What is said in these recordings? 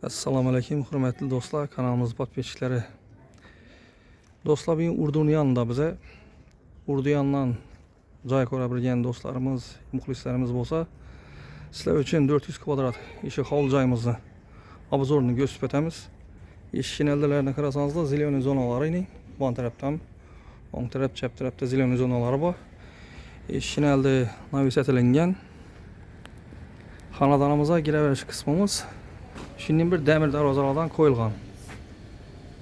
Assalomu alaykum, hurmatli do'stlar, kanalimiz podpисчиklari. Do'stlar, bugün Urdu'nun yanında bize Urdu yanından joy ko'ra bilgan do'stlarimiz, muxlislarimiz bo'lsa, sizlar uchun 400 kvadrat ishi hovli joyimizni obzorini ko'rsatib o'tamiz. Eshikning oldalarini qarasangizlar, ziloniy zonalari, bu tarafdan, o'ng taraf, chap tarafda ziloniy zonalari bor. Eshikning oldi navisatsiyalangan. Xonadonimizga giraverish qismimiz Şimdi bir demir darvozalardan koyulgan.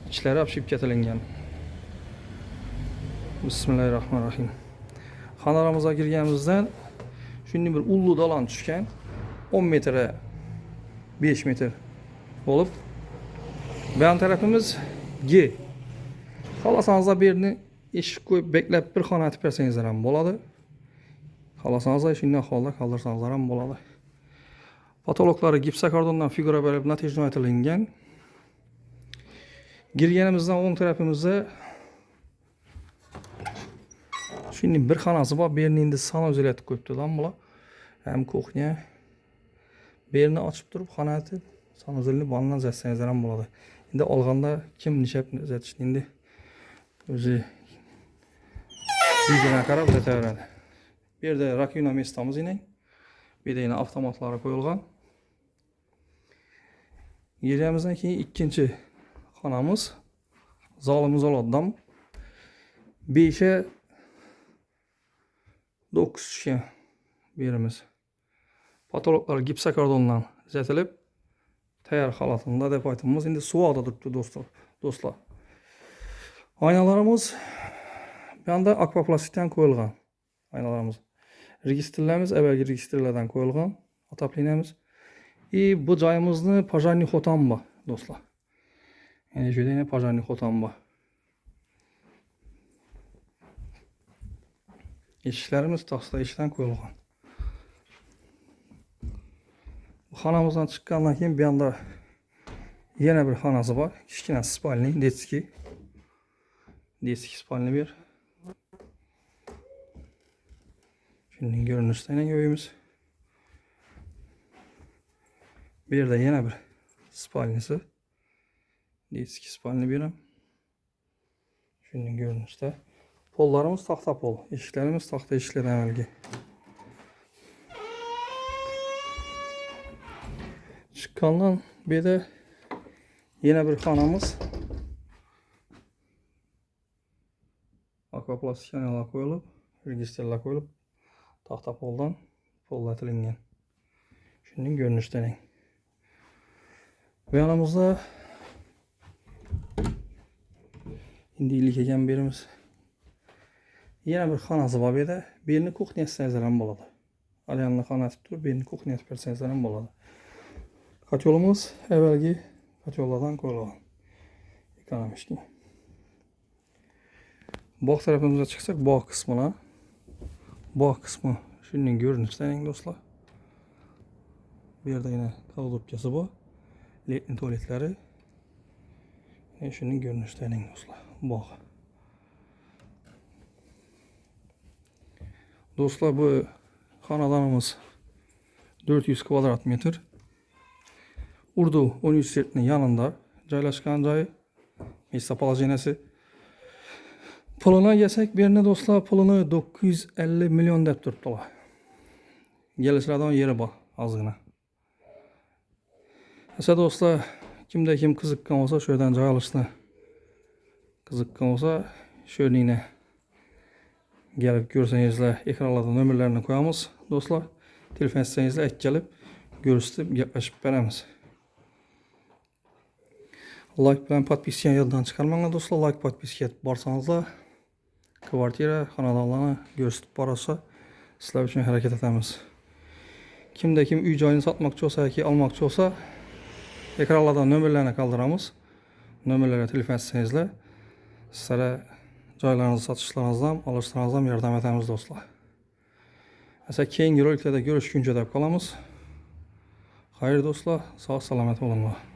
İçleri apşıp getirilgan. Bismillahirrahmanirrahim. Xonaramıza girganimizdan şimdi bir ullu dalan tushgan 10 metre 5 metre olup bu yan tarafımız G. Xalasanızda birini eshik qo'yib beklab bir xona atib bersangizlar ham bo'ladi. Xalasanızda shunday holda qoldirsangizlar ham bo'ladi. Patologları gipsakardondan figura verip natijni aytilingan. Girganimizdan o'ng tarafimizda shunday bir xonasi bor. Bu yerni endi sanuzel etib qo'yibdilar bular. Ham kuxnya. Bu yerni ochib turib xona atib sanuzelni balondan zatsangizlar ham bo'ladi. Endi olganda kim nishab zatishni endi o'zi yuzuna qarab zataveradi. Bu yerda rakyuna mestamız yine. Bir de yine avtomatlara koyulgan. Yerimizden ki ikinci xonamiz zalimiz oladdan 5'e 9 tushgan yerimiz. Patologlar gipsakardondan zatilib tayyor holatida deb aytamiz. Endi suvoqda turibdi do'stlar. Aynalarimiz bu yoqda akvaplastikdan qo'yilgan. Aynalarimiz. Registrlarimiz evvelki registrlardan koyulgan. Ataplinemiz. Bu joyimizni Pajarniy xotam bor do'stlar. Yani şöyle yine Pajarniy xotam bor. Eshiklarimiz taxta eshikdan koyulgan. Bu xonamizdan chiqqandan keyin bu yoqda yana bir xonasi bor. Kichkina spalniy, detskiy spalniy bir. Şimdi görünüşten uyumuz. Bir de yine bir spalnisi. Detskiy spalni birim. Şimdi görünüşte. Pollarımız taxta pol. Eshiklarimiz taxta eshiklardan avvalgi. Chiqqandan bir de yine bir xonamiz. Akvaplastik yanalar qo'yilib, registrlar qo'yilib, taxta poldan pollatilgan. Shunday görünüşden. Bu yanımızda indilik ekan birimiz. Yana bir xonasi bor bu yerda. Birini kuxnyasi desangizlar ham bo'ladi. Alyanni xonasi turib, birini kuxnyasi bersangizlar ham bo'ladi. Kotyolumuz evvelgi kotyollardan qo'yilgan. Ekonomishki. Bog' tarafımıza çıksak bog' kısmına. Bog' kısmı shunday görünüşden do'stlar. Bu yerda yine kaldırıpçası bu. Letni tuvaletleri. Shunday görünüşden do'stlar. Bog'. Do'stlar, bu xonadonimiz 400 kvadrat metr. Urdu universitetinin yanında joylashgan joyi. Mesta poложенияsi. Puluna gelsak birine do'stlar, pulunu 950 milyon deb turibdilar. Gelishlardan yeri bor, ozgina. Esa do'stlar, kimda kim qiziqqan bo'lsa, shu yerdan joy olishni qiziqqan bo'lsa, shu yerni gelip görsengizler, ekranlarda nömerlerini koyamiz do'stlar. Telefon etsangizlar, kelib görüşüp gaplashib beramiz. Like bilan podpiskani yoddan chiqarmanglar do'stlar. Like podpiska etib borsangizlar, kvartira, xonadonlarni ko'rsatib borsa, sizlar uchun harakat etamiz. Kimda kim uy joyini sotmoqchi bo'lsa yoki olmoqchi bo'lsa, ekranlarda nömerlerini qoldiramiz. Nömerlere telefon etsangizlar, sizlarga joylarınızı satışlarınızdan, alışlarınızdan yardım etamiz do'stlar. Mesela keyingi roliklarda görüşguncha deb qolamiz. Xayr do'stlar, sog' salomat bo'linglar.